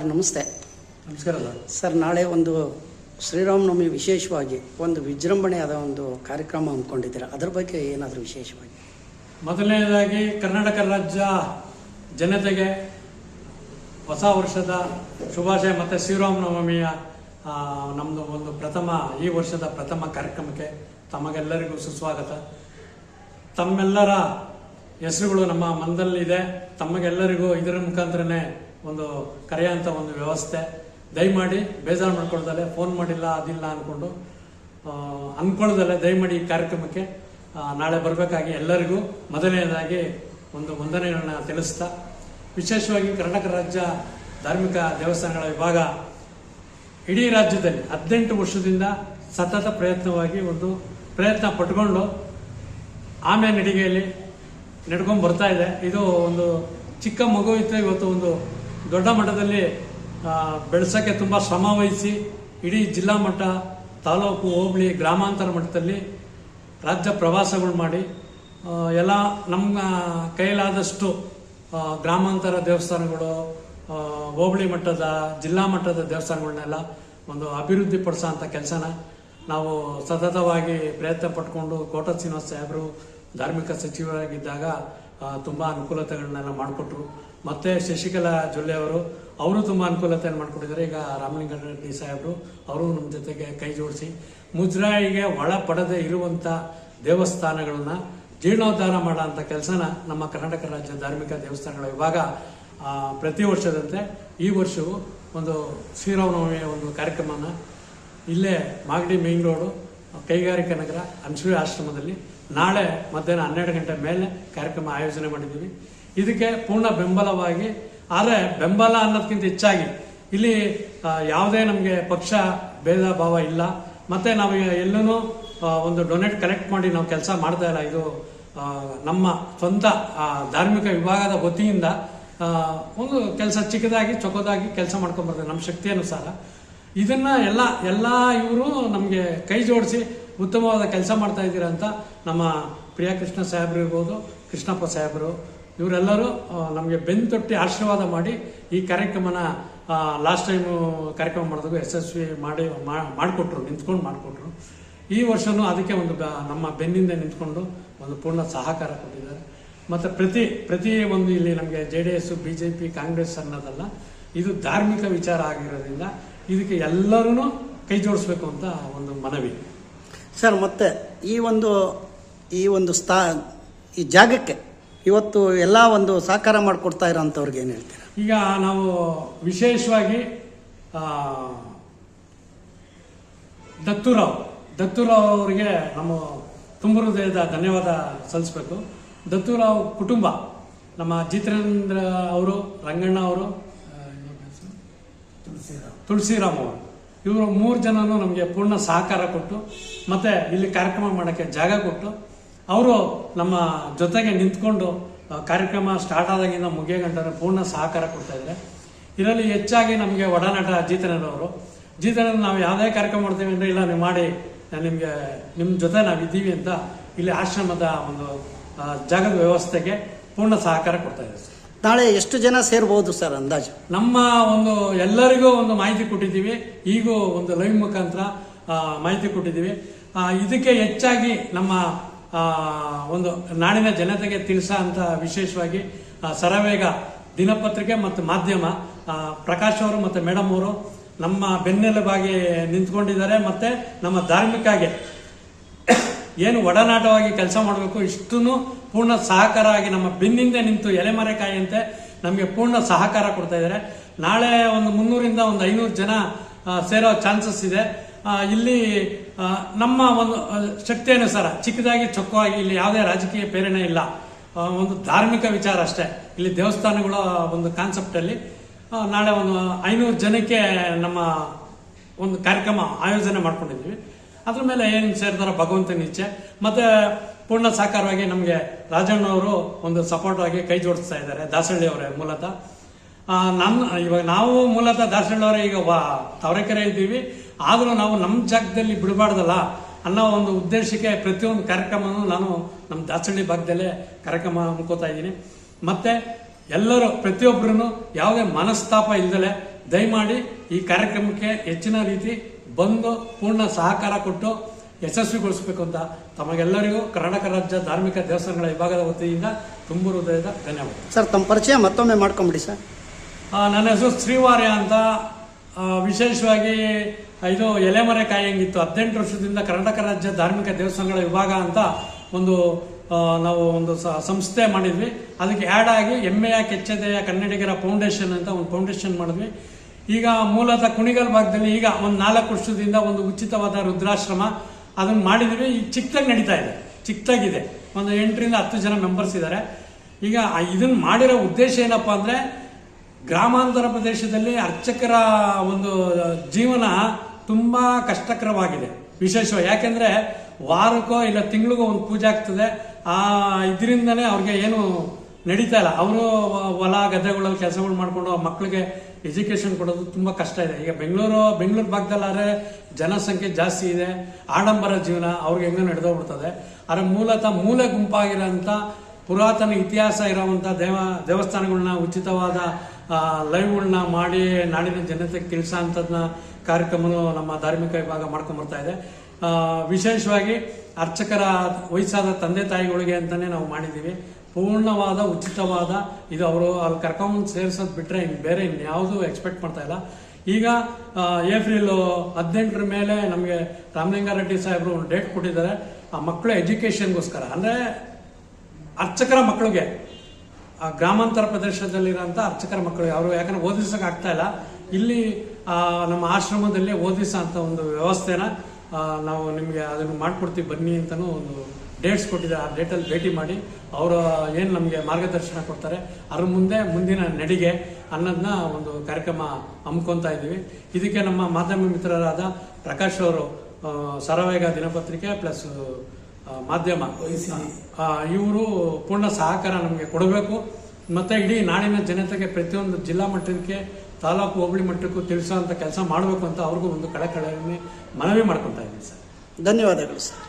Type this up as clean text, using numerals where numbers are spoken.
Sir ನಮಸ್ತೆ. ನಮಸ್ಕಾರ sir, ನಾಳೆ ಒಂದು ಶ್ರೀರಾಮನವಮಿ ವಿಶೇಷವಾಗಿ ಒಂದು ವಿಜೃಂಭಣೆಯಾದ ಒಂದು ಕಾರ್ಯಕ್ರಮ ಹಮ್ಮಿಕೊಂಡಿದ್ದೀರಾ, ಅದರ ಬಗ್ಗೆ ಏನಾದರೂ ವಿಶೇಷವಾಗಿ? ಮೊದಲನೇದಾಗಿ ಕರ್ನಾಟಕ ರಾಜ್ಯ ಜನತೆಗೆ ಹೊಸ ವರ್ಷದ ಶುಭಾಶಯ ಮತ್ತು ಶ್ರೀರಾಮನವಮಿಯ ನಮ್ಮದು ಒಂದು ಈ ವರ್ಷದ ಪ್ರಥಮ ಕಾರ್ಯಕ್ರಮಕ್ಕೆ ತಮಗೆಲ್ಲರಿಗೂ ಸುಸ್ವಾಗತ. ತಮ್ಮೆಲ್ಲರ ಹೆಸರುಗಳು ನಮ್ಮ ಮನದಲ್ಲಿದೆ. ತಮಗೆಲ್ಲರಿಗೂ ಇದರ ಮುಖಾಂತರನೇ ಒಂದು ಕರೆಯುವಂಥ ಒಂದು ವ್ಯವಸ್ಥೆ. ದಯಮಾಡಿ ಬೇಜಾರು ಮಾಡ್ಕೊಳ್ದಲೆ, ಫೋನ್ ಮಾಡಿಲ್ಲ ಅದಿಲ್ಲ ಅಂದ್ಕೊಳ್ದಲೆ ದಯಮಾಡಿ ಈ ಕಾರ್ಯಕ್ರಮಕ್ಕೆ ನಾಳೆ ಬರಬೇಕಾಗಿ ಎಲ್ಲರಿಗೂ ಮೊದಲನೇದಾಗಿ ಒಂದು ವಂದನೆಗಳನ್ನ ತಿಳಿಸ್ತಾ, ವಿಶೇಷವಾಗಿ ಕರ್ನಾಟಕ ರಾಜ್ಯ ಧಾರ್ಮಿಕ ದೇವಸ್ಥಾನಗಳ ವಿಭಾಗ ಇಡೀ ರಾಜ್ಯದಲ್ಲಿ 18 ವರ್ಷದಿಂದ ಸತತ ಪ್ರಯತ್ನ ಪಟ್ಕೊಂಡು ಆಮೆ ನಡಿಗೆಯಲ್ಲಿ ನಡ್ಕೊಂಡು ಬರ್ತಾ ಇದೆ. ಇದು ಒಂದು ಚಿಕ್ಕ ಮಗು ಇತ್ತು, ಇವತ್ತು ಒಂದು ದೊಡ್ಡ ಮಟ್ಟದಲ್ಲಿ ಬೆಳೆಸೋಕ್ಕೆ ತುಂಬ ಶ್ರಮ ವಹಿಸಿ ಇಡೀ ಜಿಲ್ಲಾ ಮಟ್ಟ, ತಾಲೂಕು, ಹೋಬಳಿ, ಗ್ರಾಮಾಂತರ ಮಟ್ಟದಲ್ಲಿ ರಾಜ್ಯ ಪ್ರವಾಸಗಳು ಮಾಡಿ ಎಲ್ಲ ನಮ್ಮ ಕೈಲಾದಷ್ಟು ಗ್ರಾಮಾಂತರ ದೇವಸ್ಥಾನಗಳು, ಹೋಬಳಿ ಮಟ್ಟದ, ಜಿಲ್ಲಾ ಮಟ್ಟದ ದೇವಸ್ಥಾನಗಳನ್ನೆಲ್ಲ ಒಂದು ಅಭಿವೃದ್ಧಿ ಪಡಿಸೋಂಥ ಕೆಲಸನ ನಾವು ಸತತವಾಗಿ ಪ್ರಯತ್ನ ಪಟ್ಕೊಂಡು ಕೋಟ ಶ್ರೀನಿವಾಸ ಸಾಹೇಬರು ಧಾರ್ಮಿಕ ಸಚಿವರಾಗಿದ್ದಾಗ ತುಂಬ ಅನುಕೂಲತೆಗಳನ್ನೆಲ್ಲ ಮಾಡಿಕೊಟ್ರು. ಮತ್ತು ಶಶಿಕಲಾ ಜೊಲ್ಲೆ ಅವರು ತುಂಬ ಅನುಕೂಲತೆಯನ್ನು ಮಾಡಿಕೊಟ್ಟಿದ್ದಾರೆ. ಈಗ ರಾಮಲಿಂಗಾರೆಡ್ಡಿ ಸಾಹೇಬರು ಅವರು ನಮ್ಮ ಜೊತೆಗೆ ಕೈ ಜೋಡಿಸಿ ಮುಜರಾಯಿಗೆ ಒಳಪಡದೆ ಇರುವಂಥ ದೇವಸ್ಥಾನಗಳನ್ನ ಜೀರ್ಣೋದ್ಧಾರ ಮಾಡೋಂಥ ಕೆಲಸನ ನಮ್ಮ ಕರ್ನಾಟಕ ರಾಜ್ಯ ಧಾರ್ಮಿಕ ದೇವಸ್ಥಾನಗಳ ವಿಭಾಗ ಪ್ರತಿ ವರ್ಷದಂತೆ ಈ ವರ್ಷವೂ ಒಂದು ಶ್ರೀರಾಮನವಮಿಯ ಒಂದು ಕಾರ್ಯಕ್ರಮನ ಇಲ್ಲೇ ಮಾಗಡಿ ಮೇನ್ ರೋಡು ಕೈಗಾರಿಕಾ ನಗರ ಅನ್ಸೂಯ ಆಶ್ರಮದಲ್ಲಿ ನಾಳೆ ಮಧ್ಯಾಹ್ನ 12 ಗಂಟೆ ಮೇಲೆ ಕಾರ್ಯಕ್ರಮ ಆಯೋಜನೆ ಮಾಡಿದ್ದೀವಿ. ಇದಕ್ಕೆ ಪೂರ್ಣ ಬೆಂಬಲವಾಗಿ, ಆದರೆ ಬೆಂಬಲ ಅನ್ನೋದಕ್ಕಿಂತ ಹೆಚ್ಚಾಗಿ ಇಲ್ಲಿ ಯಾವುದೇ ನಮಗೆ ಪಕ್ಷ ಭೇದ ಭಾವ ಇಲ್ಲ. ಮತ್ತು ನಾವು ಎಲ್ಲೂ ಒಂದು ಡೊನೇಟ್ ಕಲೆಕ್ಟ್ ಮಾಡಿ ನಾವು ಕೆಲಸ ಮಾಡ್ತಾ ಇಲ್ಲ. ಇದು ನಮ್ಮ ಸ್ವಂತ ಧಾರ್ಮಿಕ ವಿಭಾಗದ ವತಿಯಿಂದ ಒಂದು ಕೆಲಸ ಚಿಕ್ಕದಾಗಿ ಚೊಕ್ಕದಾಗಿ ಕೆಲಸ ಮಾಡ್ಕೊಂಡ್ಬರ್ತೇವೆ ನಮ್ಮ ಶಕ್ತಿ ಅನುಸಾರ. ಇದನ್ನ ಎಲ್ಲ ಇವರು ನಮಗೆ ಕೈ ಜೋಡಿಸಿ ಉತ್ತಮವಾದ ಕೆಲಸ ಮಾಡ್ತಾ ಇದ್ದೀರಾ ಅಂತ ನಮ್ಮ ಪ್ರಿಯ ಕೃಷ್ಣ ಸಾಹೇಬ್ರು ಇರ್ಬೋದು, ಕೃಷ್ಣಪ್ಪ ಸಾಹೇಬರು, ಇವರೆಲ್ಲರೂ ನಮಗೆ ಬೆನ್ನು ತೊಟ್ಟಿ ಆಶೀರ್ವಾದ ಮಾಡಿ ಈ ಕಾರ್ಯಕ್ರಮನ ಲಾಸ್ಟ್ ಟೈಮು ಕಾರ್ಯಕ್ರಮ ಮಾಡಿದಾಗ ಯಶಸ್ವಿ ಮಾಡಿಕೊಟ್ರು, ನಿಂತ್ಕೊಂಡು ಮಾಡಿಕೊಟ್ರು. ಈ ವರ್ಷನೂ ಅದಕ್ಕೆ ಒಂದು ನಮ್ಮ ಬೆನ್ನಿಂದ ನಿಂತ್ಕೊಂಡು ಒಂದು ಪೂರ್ಣ ಸಹಕಾರ ಕೊಟ್ಟಿದ್ದಾರೆ. ಮತ್ತು ಪ್ರತಿ ಒಂದು ಇಲ್ಲಿ ನಮಗೆ JDS, BJP, ಕಾಂಗ್ರೆಸ್ ಅನ್ನೋದಲ್ಲ, ಇದು ಧಾರ್ಮಿಕ ವಿಚಾರ ಆಗಿರೋದ್ರಿಂದ ಇದಕ್ಕೆ ಎಲ್ಲರೂ ಕೈ ಜೋಡಿಸ್ಬೇಕು ಅಂತ ಒಂದು ಮನವಿ. ಸರ್, ಮತ್ತೆ ಈ ಜಾಗಕ್ಕೆ ಇವತ್ತು ಎಲ್ಲ ಒಂದು ಸಹಕಾರ ಮಾಡಿಕೊಡ್ತಾ ಇರೋಂಥವ್ರಿಗೆ ಏನು ಹೇಳ್ತೀರಾ? ಈಗ ನಾವು ವಿಶೇಷವಾಗಿ ದತ್ತೂರಾವ್ ಅವರಿಗೆ ನಮ್ಮ ತುಂಬ ಹೃದಯದ ಧನ್ಯವಾದ ಸಲ್ಲಿಸಬೇಕು. ದತ್ತೂರಾವ್ ಕುಟುಂಬ, ನಮ್ಮ ಜಿತೇಂದ್ರ ಅವರು, ರಂಗಣ್ಣ ಅವರು, ತುಳಸಿರಾಮ್ ಅವರು, ಇವರು 3 ಜನನು ನಮಗೆ ಪೂರ್ಣ ಸಹಕಾರ ಕೊಟ್ಟು ಮತ್ತೆ ಇಲ್ಲಿ ಕಾರ್ಯಕ್ರಮ ಮಾಡೋಕ್ಕೆ ಜಾಗ ಕೊಟ್ಟು ಅವರು ನಮ್ಮ ಜೊತೆಗೆ ನಿಂತ್ಕೊಂಡು ಕಾರ್ಯಕ್ರಮ ಸ್ಟಾರ್ಟ್ ಆದಾಗಿಂದ ಮುಗಿಯೋ ಗಂಟೆ ಪೂರ್ಣ ಸಹಕಾರ ಕೊಡ್ತಾ ಇದ್ದಾರೆ. ಇದರಲ್ಲಿ ಹೆಚ್ಚಾಗಿ ನಮಗೆ ಒಡನಾಟ ಜೀತೇಂದ್ರ ನಾವು ಯಾವುದೇ ಕಾರ್ಯಕ್ರಮ ಮಾಡ್ತೀವಿ ಅಂದರೆ ಇಲ್ಲ ನೀವು ಮಾಡಿ, ನಿಮ್ಮ ಜೊತೆ ನಾವಿದ್ದೀವಿ ಅಂತ ಇಲ್ಲಿ ಆಶ್ರಮದ ಒಂದು ಜಾಗದ ವ್ಯವಸ್ಥೆಗೆ ಪೂರ್ಣ ಸಹಕಾರ ಕೊಡ್ತಾ ಇದೆ. ನಾಳೆ ಎಷ್ಟು ಜನ ಸೇರ್ಬೋದು ಸರ್ ಅಂದಾಜು? ನಮ್ಮ ಎಲ್ಲರಿಗೂ ಒಂದು ಮಾಹಿತಿ ಕೊಟ್ಟಿದ್ದೀವಿ. ಈಗೂ ಒಂದು ಲೈವ್ ಮುಖಾಂತರ ಮಾಹಿತಿ ಕೊಟ್ಟಿದ್ದೀವಿ. ಇದಕ್ಕೆ ಹೆಚ್ಚಾಗಿ ನಮ್ಮ ಒಂದು ನಾಡಿನ ಜನತೆಗೆ ತಿಳಿಸೋ ಅಂತ ವಿಶೇಷವಾಗಿ ಸರವೇಗ ದಿನಪತ್ರಿಕೆ ಮತ್ತು ಮಾಧ್ಯಮ ಪ್ರಕಾಶ್ ಅವರು ಮತ್ತು ಮೇಡಮ್ ಅವರು ನಮ್ಮ ಬೆನ್ನೆಲುಬಾಗಿ ನಿಂತ್ಕೊಂಡಿದ್ದಾರೆ. ಮತ್ತೆ ನಮ್ಮ ಧಾರ್ಮಿಕಗೆ ಏನು ಒಡನಾಟವಾಗಿ ಕೆಲಸ ಮಾಡಬೇಕು ಇಷ್ಟನ್ನು ಪೂರ್ಣ ಸಹಕಾರ ಆಗಿ ನಮ್ಮ ಬೆನ್ನಿಂದ ನಿಂತು ಎಲೆಮರೆಕಾಯಿಯಂತೆ ನಮಗೆ ಪೂರ್ಣ ಸಹಕಾರ ಕೊಡ್ತಾ ಇದ್ದಾರೆ. ನಾಳೆ ಒಂದು 300ರಿಂದ 500 ಜನ ಸೇರೋ ಚಾನ್ಸಸ್ ಇದೆ. ಇಲ್ಲಿ ನಮ್ಮ ಒಂದು ಶಕ್ತಿ ಅನುಸಾರ ಚಿಕ್ಕದಾಗಿ ಚೊಕ್ಕವಾಗಿ, ಇಲ್ಲಿ ಯಾವುದೇ ರಾಜಕೀಯ ಪ್ರೇರಣೆ ಇಲ್ಲ, ಒಂದು ಧಾರ್ಮಿಕ ವಿಚಾರ ಅಷ್ಟೇ. ಇಲ್ಲಿ ದೇವಸ್ಥಾನಗಳ ಒಂದು ಕಾನ್ಸೆಪ್ಟಲ್ಲಿ ನಾಳೆ ಒಂದು 500 ಜನಕ್ಕೆ ನಮ್ಮ ಒಂದು ಕಾರ್ಯಕ್ರಮ ಆಯೋಜನೆ ಮಾಡ್ಕೊಂಡಿದ್ದೀವಿ. ಅದ್ರ ಮೇಲೆ ಏನು ಸೇರ್ತಾರೋ ಭಗವಂತನ ಇಚ್ಛೆ. ಮತ್ತೆ ಪೂರ್ಣ ಸಹಕಾರವಾಗಿ ನಮಗೆ ರಾಜಣ್ಣವರು ಒಂದು ಸಪೋರ್ಟ್ ಆಗಿ ಕೈ ಜೋಡಿಸ್ತಾ ಇದ್ದಾರೆ. ದಾಸಹಳ್ಳಿ ಅವರೇ ಮೂಲತಃ, ಇವಾಗ ನಾವು ಮೂಲತಃ ದಾಸಹಳ್ಳಿ ಅವರೇ, ಈಗ ತಾವರೆಕೆರೆ ಇದ್ದೀವಿ, ಆದರೂ ನಾವು ನಮ್ಮ ಜಾಗದಲ್ಲಿ ಬಿಡಬಾರ್ದಲ್ಲ ಅನ್ನೋ ಒಂದು ಉದ್ದೇಶಕ್ಕೆ ಪ್ರತಿಯೊಂದು ಕಾರ್ಯಕ್ರಮನೂ ನಾನು ನಮ್ಮ ದಾಸಹಳ್ಳಿ ಭಾಗದಲ್ಲೇ ಕಾರ್ಯಕ್ರಮ ಹಮ್ಮಿಕೋತಾ ಇದ್ದೀನಿ. ಮತ್ತೆ ಎಲ್ಲರೂ ಪ್ರತಿಯೊಬ್ಬರೂ ಯಾವುದೇ ಮನಸ್ತಾಪ ಇಲ್ಲದಲೆ ದಯಮಾಡಿ ಈ ಕಾರ್ಯಕ್ರಮಕ್ಕೆ ಹೆಚ್ಚಿನ ರೀತಿ ಬಂದು ಪೂರ್ಣ ಸಹಕಾರ ಕೊಟ್ಟು ಯಶಸ್ವಿಗೊಳಿಸಬೇಕು ಅಂತ ತಮಗೆಲ್ಲರಿಗೂ ಕರ್ನಾಟಕ ರಾಜ್ಯ ಧಾರ್ಮಿಕ ದೇವಸ್ಥಾನಗಳ ವಿಭಾಗದ ವತಿಯಿಂದ ತುಂಬು ಹೃದಯದ ಧನ್ಯವಾದ. ಸರ್, ತಮ್ಮ ಪರಿಚಯ ಮತ್ತೊಮ್ಮೆ ಮಾಡ್ಕೊಂಬಿಡಿ ಸರ್. ನನ್ನ ಹೆಸರು ಶ್ರೀವಾರ್ಯ ಅಂತ. ವಿಶೇಷವಾಗಿ ಇದು ಎಲೆಮರೆ ಕಾಯಂಗಿತ್ತು. 18 ವರ್ಷದಿಂದ ಕರ್ನಾಟಕ ರಾಜ್ಯ ಧಾರ್ಮಿಕ ದೇವಸ್ಥಾನಗಳ ವಿಭಾಗ ಅಂತ ನಾವು ಒಂದು ಸಂಸ್ಥೆ ಮಾಡಿದ್ವಿ. ಅದಕ್ಕೆ ಆ್ಯಡ್ ಆಗಿ ಹೆಮ್ಮೆಯ ಕೆಚ್ಚೆದೆಯ ಕನ್ನಡಿಗರ ಫೌಂಡೇಶನ್ ಅಂತ ಒಂದು ಫೌಂಡೇಶನ್ ಮಾಡಿದ್ವಿ. ಈಗ ಮೂಲತಃ ಕುಣಿಗಲ್ ಭಾಗದಲ್ಲಿ ಈಗ ಒಂದು 4 ವರ್ಷದಿಂದ ಒಂದು ಉಚಿತವಾದ ರುದ್ರಾಶ್ರಮ ಅದನ್ನು ಮಾಡಿದ್ವಿ. ಈಗ ಚಿಕ್ಕದಾಗಿ ನಡೀತಾ ಇದೆ, ಚಿಕ್ಕದಾಗಿದೆ. ಒಂದು 8 ರಿಂದ 10 ಜನ ಮೆಂಬರ್ಸ್ ಇದ್ದಾರೆ. ಈಗ ಇದನ್ನು ಮಾಡಿರೋ ಉದ್ದೇಶ ಏನಪ್ಪಾ ಅಂದ್ರೆ, ಗ್ರಾಮಾಂತರ ಪ್ರದೇಶದಲ್ಲಿ ಅರ್ಚಕರ ಒಂದು ಜೀವನ ತುಂಬಾ ಕಷ್ಟಕರವಾಗಿದೆ. ವಿಶೇಷವಾಗಿ ಯಾಕೆಂದ್ರೆ ವಾರಕ್ಕೋ ಇಲ್ಲ ತಿಂಗಳಿಗೋ ಒಂದು ಪೂಜೆ ಆಗ್ತದೆ. ಇದರಿಂದನೇ ಅವ್ರಿಗೆ ಏನು ನಡೀತಾ ಇಲ್ಲ. ಅವರು ಹೊಲ ಗದ್ದೆಗಳಲ್ಲಿ ಕೆಲಸಗಳು ಮಾಡ್ಕೊಂಡು ಮಕ್ಕಳಿಗೆ ಎಜುಕೇಶನ್ ಕೊಡೋದು ತುಂಬಾ ಕಷ್ಟ ಇದೆ. ಈಗ ಬೆಂಗಳೂರು ಭಾಗದಲ್ಲಾದ್ರೆ ಜನಸಂಖ್ಯೆ ಜಾಸ್ತಿ ಇದೆ, ಆಡಂಬರ ಜೀವನ ಅವ್ರಿಗೆ ಹೆಂಗೋ ನಡೆದೋಗ್ಬಿಡ್ತದೆ. ಆದರೆ ಮೂಲತಃ ಮೂಲೆ ಗುಂಪಾಗಿರೋಂಥ ಪುರಾತನ ಇತಿಹಾಸ ಇರುವಂಥ ದೇವಸ್ಥಾನಗಳನ್ನ ಉಚಿತವಾದ ಲೈವ್ಗಳನ್ನ ಮಾಡಿ ನಾಡಿನ ಜನತೆಗೆ ತಿಳಿಸೋ ಅಂಥದ್ನ ಕಾರ್ಯಕ್ರಮನು ನಮ್ಮ ಧಾರ್ಮಿಕ ವಿಭಾಗ ಮಾಡ್ಕೊಂಡ್ ಬರ್ತಾ ಇದೆ. ವಿಶೇಷವಾಗಿ ಅರ್ಚಕರ ವಯಸ್ಸಾದ ತಂದೆ ತಾಯಿಗಳಿಗೆ ಅಂತಾನೆ ನಾವು ಮಾಡಿದ್ದೀವಿ. ಪೂರ್ಣವಾದ ಉಚಿತವಾದ ಇದು ಅವರು ಅಲ್ಲಿ ಕರ್ಕೊಂಡ್ ಸೇರ್ಸೋದು ಬಿಟ್ರೆ ಬೇರೆ ಇನ್ಯಾವುದೂ ಎಕ್ಸ್ಪೆಕ್ಟ್ ಮಾಡ್ತಾ ಇಲ್ಲ. ಈಗ ಏಪ್ರಿಲ್ 18 ಮೇಲೆ ನಮಗೆ ರಾಮಲಿಂಗಾರೆಡ್ಡಿ ಸಾಹೇಬರು ಒಂದು ಡೇಟ್ ಕೊಟ್ಟಿದ್ದಾರೆ. ಆ ಮಕ್ಕಳ ಎಜುಕೇಶನ್ಗೋಸ್ಕರ ಅಂದ್ರೆ ಅರ್ಚಕರ ಮಕ್ಕಳಿಗೆ, ಗ್ರಾಮಾಂತರ ಪ್ರದೇಶದಲ್ಲಿರೋಂಥ ಅರ್ಚಕರ ಮಕ್ಕಳಿಗೆ ಅವರು ಯಾಕಂದ್ರೆ ಓದಿಸಕ್ಕೆ ಆಗ್ತಾ ಇಲ್ಲ, ಇಲ್ಲಿ ನಮ್ಮ ಆಶ್ರಮದಲ್ಲಿ ಓದಿಸೋ ಅಂತ ಒಂದು ವ್ಯವಸ್ಥೆನ ನಾವು ನಿಮಗೆ ಅದನ್ನು ಮಾಡ್ಕೊಡ್ತೀವಿ ಬನ್ನಿ ಅಂತಲೂ ಒಂದು ಡೇಟ್ಸ್ ಕೊಟ್ಟಿದ್ದಾರೆ. ಆ ಡೇಟಲ್ಲಿ ಭೇಟಿ ಮಾಡಿ ಅವರು ಏನು ನಮಗೆ ಮಾರ್ಗದರ್ಶನ ಕೊಡ್ತಾರೆ ಅದ್ರ ಮುಂದಿನ ನಡಿಗೆ ಅನ್ನೋದನ್ನ ಒಂದು ಕಾರ್ಯಕ್ರಮ ಹಮ್ಮಿಕೊತಾ ಇದ್ದೀವಿ. ಇದಕ್ಕೆ ನಮ್ಮ ಮಾಧ್ಯಮ ಮಿತ್ರರಾದ ಪ್ರಕಾಶ್ ಅವರು ಸರವೇಗ ದಿನಪತ್ರಿಕೆ ಪ್ಲಸ್ ಮಾಧ್ಯಮ ಇವರು ಪೂರ್ಣ ಸಹಕಾರ ನಮಗೆ ಕೊಡಬೇಕು. ಮತ್ತೆ ಇಡೀ ನಾಡಿನ ಜನತೆಗೆ ಪ್ರತಿಯೊಂದು ಜಿಲ್ಲಾ ಮಟ್ಟಕ್ಕೆ ತಾಲೂಕು ಹೋಬಳಿ ಮಟ್ಟಕ್ಕೂ ತಿಳಿಸೋ ಅಂತ ಕೆಲಸ ಮಾಡಬೇಕು ಅಂತ ಅವ್ರಿಗೂ ಒಂದು ಕಳಕಳಿ ಮನವಿ ಮಾಡ್ಕೊತಾ ಇದ್ದೀನಿ ಸರ್. ಧನ್ಯವಾದಗಳು ಸರ್.